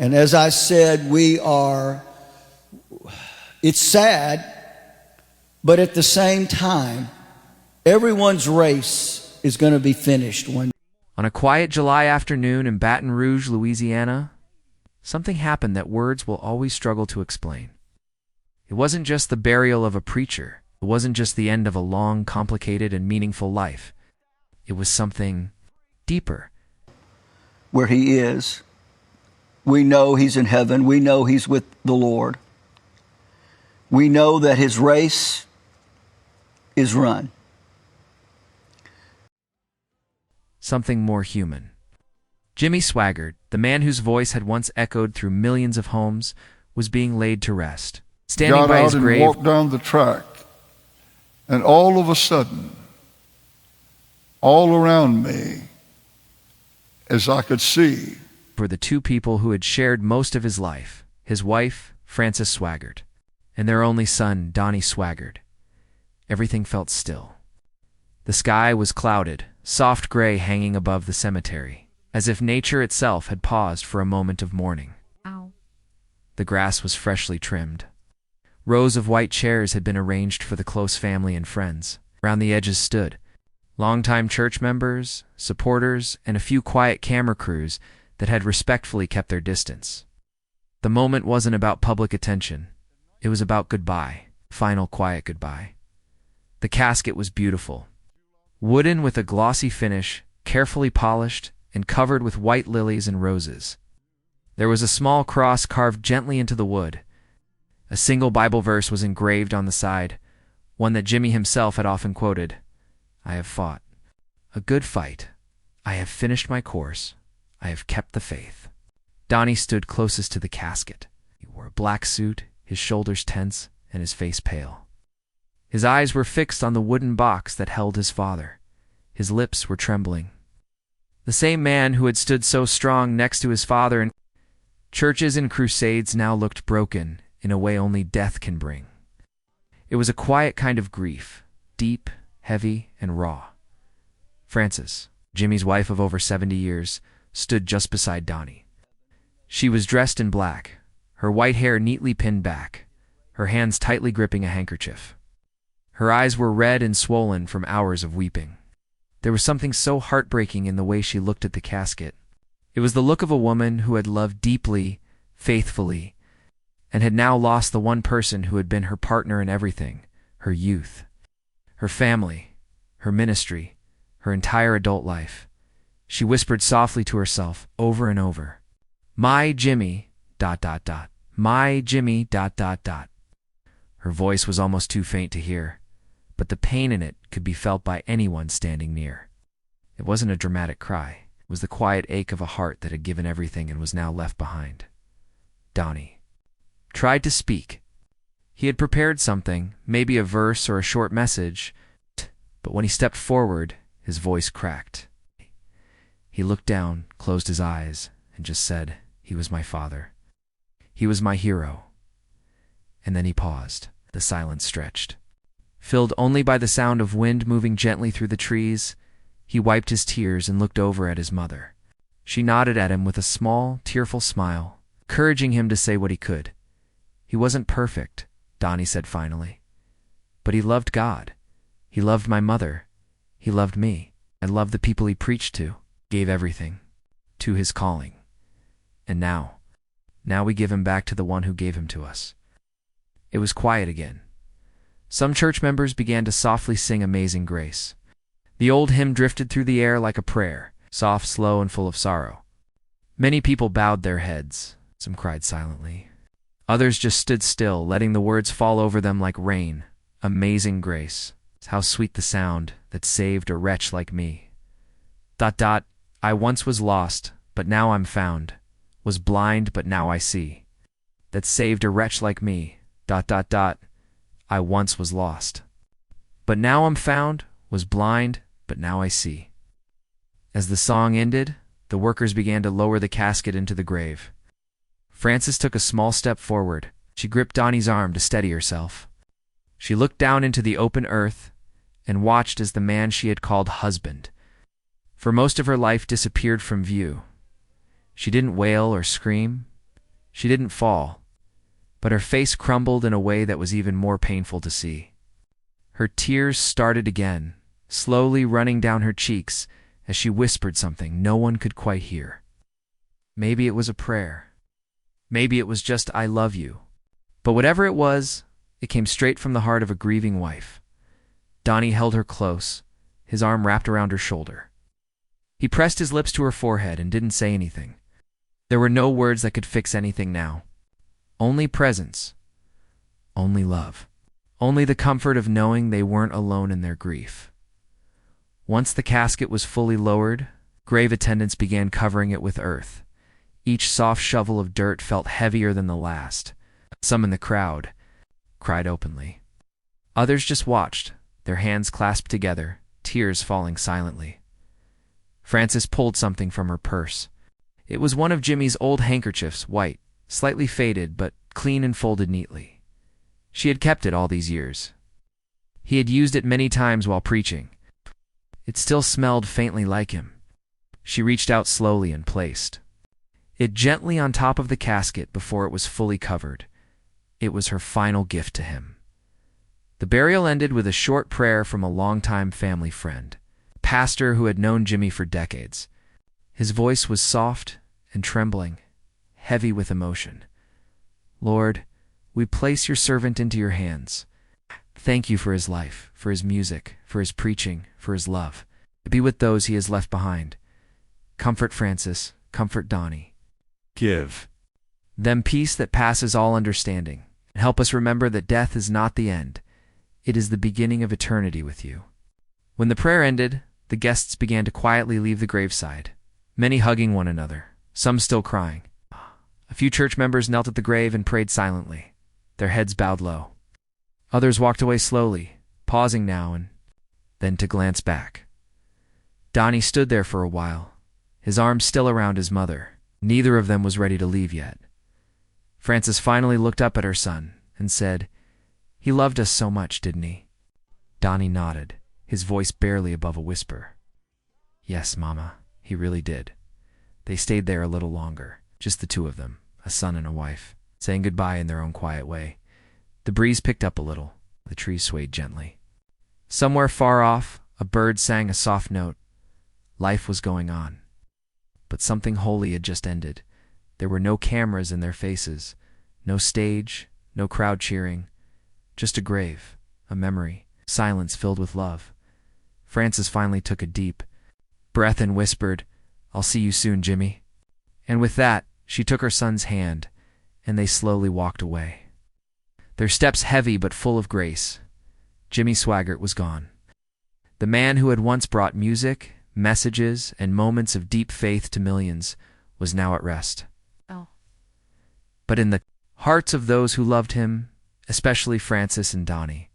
And as I said, it's sad, but at the same time, everyone's race is going to be finished one day. On a quiet July afternoon in Baton Rouge, Louisiana, something happened that words will always struggle to explain. It wasn't just the burial of a preacher. It wasn't just the end of a long, complicated, and meaningful life. It was something deeper. Where he is, we know he's in heaven. We know he's with the Lord. We know that his race is run. Something more human. Jimmy Swaggart, the man whose voice had once echoed through millions of homes, was being laid to rest. Standing by his grave, walked down the track, and all of a sudden, all around me, as I could see, were the two people who had shared most of his life, his wife, Frances Swaggart, and their only son, Donnie Swaggart. Everything felt still. The sky was clouded, soft gray hanging above the cemetery, as if nature itself had paused for a moment of mourning. Ow. The grass was freshly trimmed. Rows of white chairs had been arranged for the close family and friends. Around the edges stood longtime church members, supporters, and a few quiet camera crews that had respectfully kept their distance. The moment wasn't about public attention. It was about goodbye, final quiet goodbye. The casket was beautiful. Wooden with a glossy finish, carefully polished, and covered with white lilies and roses. There was a small cross carved gently into the wood. A single Bible verse was engraved on the side, one that Jimmy himself had often quoted. "I have fought a good fight. I have finished my course. I have kept the faith." Donnie stood closest to the casket. He wore a black suit, his shoulders tense, and his face pale. His eyes were fixed on the wooden box that held his father. His lips were trembling. The same man who had stood so strong next to his father in churches and crusades now looked broken in a way only death can bring. It was a quiet kind of grief, deep, heavy, and raw. Frances, Jimmy's wife of over 70 years, stood just beside Donnie. She was dressed in black, her white hair neatly pinned back, her hands tightly gripping a handkerchief. Her eyes were red and swollen from hours of weeping. There was something so heartbreaking in the way she looked at the casket. It was the look of a woman who had loved deeply, faithfully, and had now lost the one person who had been her partner in everything, her youth, her family, her ministry, her entire adult life. She whispered softly to herself over and over, "My Jimmy, ... my Jimmy, ... Her voice was almost too faint to hear, but the pain in it could be felt by anyone standing near. It wasn't a dramatic cry. It was the quiet ache of a heart that had given everything and was now left behind. Donnie tried to speak. He had prepared something, maybe a verse or a short message, but when he stepped forward, his voice cracked. He looked down, closed his eyes, and just said, "He was my father. He was my hero." And then he paused. The silence stretched. Filled only by the sound of wind moving gently through the trees, he wiped his tears and looked over at his mother. She nodded at him with a small, tearful smile, encouraging him to say what he could. "He wasn't perfect," Donnie said finally. "But he loved God. He loved my mother. He loved me. I loved the people he preached to, gave everything to his calling. And now we give him back to the one who gave him to us." It was quiet again. Some church members began to softly sing Amazing Grace. The old hymn drifted through the air like a prayer, soft, slow, and full of sorrow. Many people bowed their heads. Some cried silently. Others just stood still, letting the words fall over them like rain. Amazing grace. How sweet the sound that saved a wretch like me. ... I once was lost, but now I'm found. Was blind, but now I see. That saved a wretch like me. ... I once was lost, but now I'm found. Was blind, but now I see. As the song ended, the workers began to lower the casket into the grave. Frances took a small step forward. She gripped Donnie's arm to steady herself. She looked down into the open earth and watched as the man she had called husband, for most of her life, disappeared from view. She didn't wail or scream. She didn't fall, but her face crumbled in a way that was even more painful to see. Her tears started again, slowly running down her cheeks as she whispered something no one could quite hear. Maybe it was a prayer. Maybe it was just "I love you." But whatever it was, it came straight from the heart of a grieving wife. Donnie held her close, his arm wrapped around her shoulder. He pressed his lips to her forehead and didn't say anything. There were no words that could fix anything now. Only presence. Only love. Only the comfort of knowing they weren't alone in their grief. Once the casket was fully lowered, grave attendants began covering it with earth. Each soft shovel of dirt felt heavier than the last. Some in the crowd cried openly. Others just watched, their hands clasped together, tears falling silently. Frances pulled something from her purse. It was one of Jimmy's old handkerchiefs, white, slightly faded, but clean and folded neatly. She had kept it all these years. He had used it many times while preaching. It still smelled faintly like him. She reached out slowly and placed it gently on top of the casket before it was fully covered. It was her final gift to him. The burial ended with a short prayer from a longtime family friend, a pastor who had known Jimmy for decades. His voice was soft and trembling, heavy with emotion. "Lord, we place your servant into your hands. Thank you for his life, for his music, for his preaching, for his love. Be with those he has left behind. Comfort Frances, comfort Donnie. Give them peace that passes all understanding. Help us remember that death is not the end. It is the beginning of eternity with you." When the prayer ended, the guests began to quietly leave the graveside, many hugging one another, some still crying. A few church members knelt at the grave and prayed silently, their heads bowed low. Others walked away slowly, pausing now and then to glance back. Donnie stood there for a while, his arms still around his mother. Neither of them was ready to leave yet. Frances finally looked up at her son and said, "He loved us so much, didn't he?" Donnie nodded, his voice barely above a whisper. "Yes, Mama, he really did." They stayed there a little longer, just the two of them, a son and a wife, saying goodbye in their own quiet way. The breeze picked up a little. The trees swayed gently. Somewhere far off, a bird sang a soft note. Life was going on. But something holy had just ended. There were no cameras in their faces, no stage, no crowd cheering, just a grave, a memory, silence filled with love. Frances finally took a deep breath and whispered, "I'll see you soon, Jimmy." And with that, she took her son's hand, and they slowly walked away. Their steps heavy but full of grace. Jimmy Swaggart was gone. The man who had once brought music, messages, and moments of deep faith to millions was now at rest. But in the hearts of those who loved him, especially Frances and Donnie,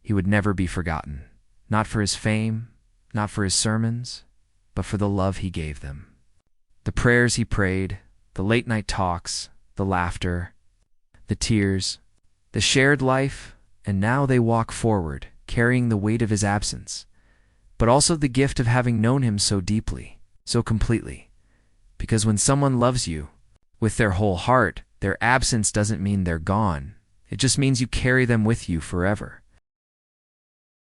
he would never be forgotten. Not for his fame, not for his sermons, but for the love he gave them. The prayers he prayed, the late-night talks, the laughter, the tears, the shared life, and now they walk forward, carrying the weight of his absence, but also the gift of having known him so deeply, so completely. Because when someone loves you with their whole heart, their absence doesn't mean they're gone. It just means you carry them with you forever.